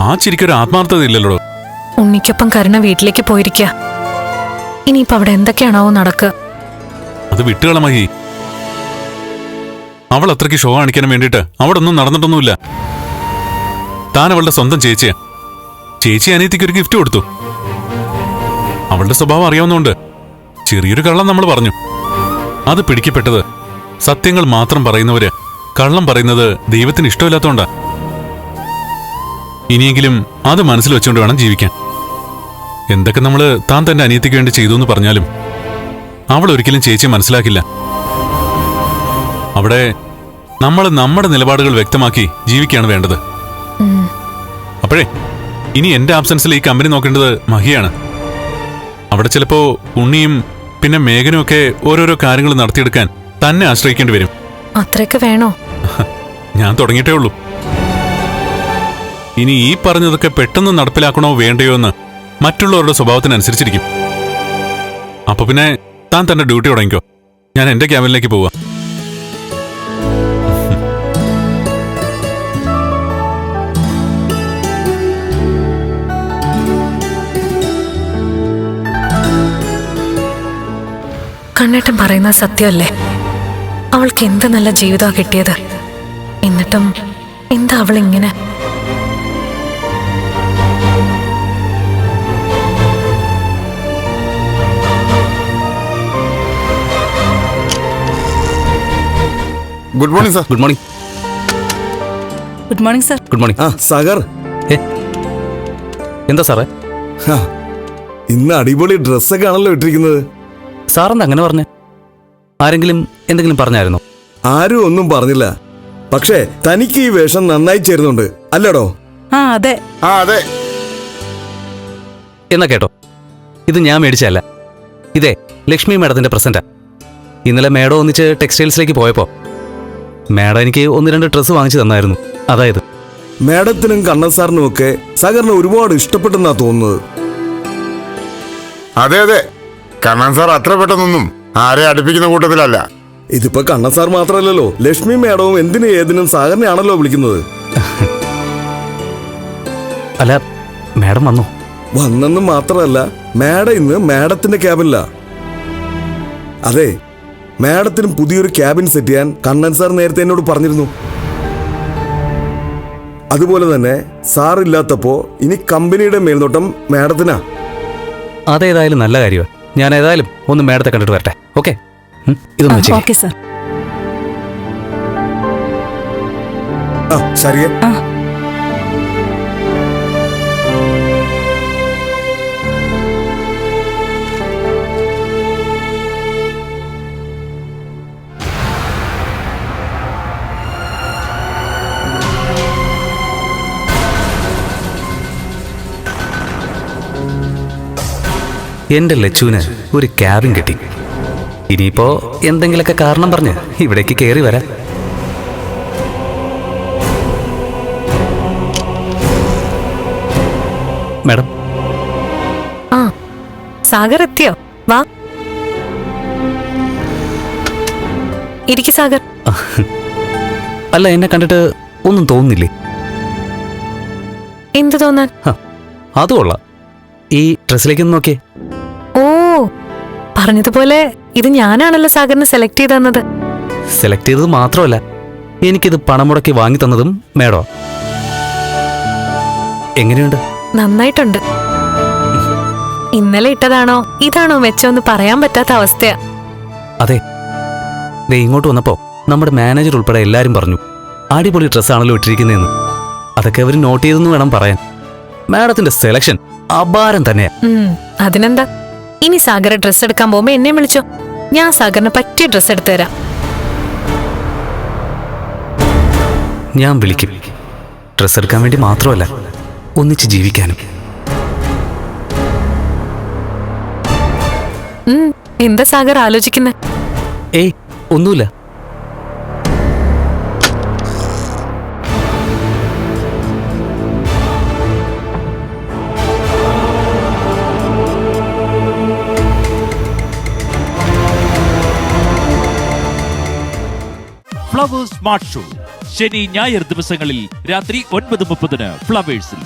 ആ ചിരിക്കൊരു ആത്മാർത്ഥത ഇല്ലല്ലോ. ഉണ്ണിക്കൊപ്പം കരുണ വീട്ടിലേക്ക് പോയിരിക്കുക. ഇനിയിപ്പോ അവിടെ എന്തൊക്കെയാണാവോ നടക്കുക? അത് വിട്ടുകള മഹി. അവൾ അത്രയ്ക്ക് ഷോ കാണിക്കാൻ വേണ്ടിയിട്ട് അവിടെ ഒന്നും നടന്നിട്ടൊന്നുമില്ല. താൻ അവളുടെ സ്വന്തം ചേച്ചിയാ. ചേച്ചി അനിയത്തിക്ക് ഒരു ഗിഫ്റ്റ് കൊടുത്തു. അവളുടെ സ്വഭാവം അറിയാവുന്നതുകൊണ്ട് ചെറിയൊരു കള്ളം നമ്മൾ പറഞ്ഞു. അത് പിടിക്കപ്പെട്ടത് സത്യങ്ങൾ മാത്രം പറയുന്നവര് കള്ളം പറയുന്നത് ദൈവത്തിന് ഇഷ്ടമില്ലാത്തോണ്ടാ. ഇനിയെങ്കിലും അത് മനസ്സിൽ വെച്ചുകൊണ്ട് വേണം ജീവിക്കാൻ. എന്തൊക്കെ നമ്മള് താൻ തന്റെ അനിയത്തിക്ക് വേണ്ടി ചെയ്തു എന്ന് പറഞ്ഞാലും അവൾ ഒരിക്കലും ചേച്ചിയെ മനസ്സിലാക്കില്ല. അവിടെ നമ്മൾ നമ്മുടെ നിലപാടുകൾ വ്യക്തമാക്കി ജീവിക്കുകയാണ് വേണ്ടത്. അപ്പോഴേ ഇനി എന്റെ ആബ്സെൻസിൽ ഈ കമ്പനി നോക്കേണ്ടത് മഹിയാണ്. അവിടെ ചിലപ്പോ ഉണ്ണിയും പിന്നെ മേഘനും ഒക്കെ ഓരോരോ കാര്യങ്ങൾ നടത്തിയെടുക്കാൻ തന്നെ ആശ്രയിക്കേണ്ടി വരും. അത്രയൊക്കെ വേണോ? ഞാൻ തുടങ്ങിയിട്ടേ ഉള്ളൂ. ഇനി ഈ പറഞ്ഞതൊക്കെ പെട്ടെന്ന് നടപ്പിലാക്കണോ വേണ്ടയോ എന്ന് മറ്റുള്ളവരുടെ സ്വഭാവത്തിനനുസരിച്ചിരിക്കും. അപ്പൊ പിന്നെ താൻ തന്റെ ഡ്യൂട്ടി തുടങ്ങിക്കോ. ഞാൻ എന്റെ ക്യാബിനിലേക്ക് പോവാ. കണ്ണേട്ടൻ പറയുന്നത് സത്യമല്ലേ? അവൾക്ക് എന്ത് നല്ല ജീവിതമാണ് കിട്ടിയത്. എന്നിട്ടും എന്താ അവളിങ്ങനെ? Good morning sir. Good morning. Good morning sir. Good morning. Sagar, എന്താ സാറേ? ഇന്ന് അടിപൊളി ഡ്രസ്സൊക്കെ ആണല്ലോ ഇട്ടിരിക്കുന്നത്. സാറെന്താ അങ്ങനെ പറഞ്ഞേ? ആരെങ്കിലും എന്തെങ്കിലും പറഞ്ഞായിരുന്നോ? ആരും ഒന്നും പറഞ്ഞില്ല. പക്ഷേ തനിക്ക് ഈ വേഷം നന്നായി ചേരുന്നുണ്ട് അല്ലേടോ? അതെ. അതെ. എന്നാ കേട്ടോ, ഇത് ഞാൻ മേടിച്ചല്ല. ഇതേ ലക്ഷ്മി മാഡത്തിന്റെ പ്രസന്റാ. ഇന്നലെ മേഡം ഒന്നിച്ച് ടെക്സ്റ്റൈൽസിലേക്ക് പോയപ്പോ മേഡം എനിക്ക് 1-2 ഡ്രസ്സ് വാങ്ങിച്ചു തന്നായിരുന്നു. അതായത് മേഡത്തിനും കണ്ണൻ സാറിനും ഒക്കെ സാഗറിനെ ഒരുപാട് ഇഷ്ടപ്പെട്ടെന്നാ തോന്നുന്നത്. അതെ അതെ, കണ്ണൻ സാർ അത്ര പെട്ടെന്നൊന്നും ആരെ അടുപ്പിക്കുന്ന കൂട്ടത്തിലല്ല. ഇതിപ്പോ കണ്ണൻ സാർ മാത്രമല്ലല്ലോ, ലക്ഷ്മി മേഡവും എന്തിനും ഏതിനും സാഗറിനെ ആണല്ലോ വിളിക്കുന്നത്. അല്ല, മേഡം വന്നു. വന്നെന്ന് മാത്രമല്ല, മേഡം ഇന്ന് മേഡത്തിന്റെ ക്യാബിനിലാ. അതെ, മേഡത്തിനും പുതിയൊരു ക്യാബിൻ സെറ്റ് ചെയ്യാൻ കണ്ണൻ സാർ നേരത്തെ എന്നോട് പറഞ്ഞിരുന്നു. അതുപോലെ തന്നെ സാർ ഇല്ലാത്തപ്പോ ഇനി കമ്പനിയുടെ മേൽനോട്ടം മേഡത്തിനാ. അതേതായാലും നല്ല കാര്യമാണ്. ഞാൻ ഏതായാലും ഒന്ന് മേഡത്തെ കണ്ടിട്ട് വരട്ടെ. ഓക്കെ, ഇതൊന്ന് വെച്ചേ. Okay sir. ശരിയെ. എന്റെ ലച്ചുവിന് ഒരു ക്യാബിൻ കിട്ടി. ഇനിയിപ്പോ എന്തെങ്കിലൊക്കെ കാരണം പറഞ്ഞ് ഇവിടേക്ക് കയറി വരാം. മാഡം. സാഗർ എത്തിയോ? വാ ഇരിക്ക് സാഗർ. അല്ല, എന്നെ കണ്ടിട്ട് ഒന്നും തോന്നുന്നില്ലേ? എന്ത് തോന്നാൻ? അത് കൊള്ളാം. ഈ ഡ്രസ്സിലേക്ക് ഒന്ന് നോക്കിയേ. ഓ, പറഞ്ഞതുപോലെ ഇത് ഞാനാണല്ലോ സാഗറിനെ സെലക്ട് ചെയ്ത് തന്നത്. സെലക്ട് ചെയ്തത് മാത്രമല്ല, എനിക്കിത് പണം മുടക്കി വാങ്ങി തന്നതും മേഡോ. എങ്ങനെയുണ്ട്? നന്നായിട്ടുണ്ട്. ഇന്നലെ ഇട്ടതാണോ ഇതാണോ മെച്ചമെന്ന് പറയാൻ പറ്റാത്ത അവസ്ഥയാ. അതെ, ദേ ഇങ്ങോട്ട് വന്നപ്പോ നമ്മുടെ മാനേജർ ഉൾപ്പെടെ എല്ലാരും പറഞ്ഞു അടിപൊളി ഡ്രസ്സാണല്ലോ ഇട്ടിരിക്കുന്നതെന്ന്. അതൊക്കെ അവർ നോട്ട് ചെയ്തെന്ന് വേണം പറയാൻ. മാഡത്തിന്റെ സെലക്ഷൻ അപാരം തന്നെയാ. അതിനെന്താ, ഇനി സാഗറെ ഡ്രസ് എടുക്കാൻ പോകുമ്പോ എന്നെ വിളിച്ചോ. ഞാൻ സാഗറിന് പറ്റിയ ഡ്രസ് എടുത്തു തരാം. ഞാൻ വിളിക്കും. ഡ്രസ് എടുക്കാൻ വേണ്ടി മാത്രമല്ല, ഒന്നിച്ച് ജീവിക്കാനും. എന്താ സാഗർ ആലോചിക്കുന്നെ? ഏയ് ഒന്നുമില്ല. ഫ്ലവേഴ്സ് സ്മാർട്ട് ഷോ ശനി ഞായർ ദിവസങ്ങളിൽ രാത്രി 9:30 ഫ്ലവേഴ്സിൽ.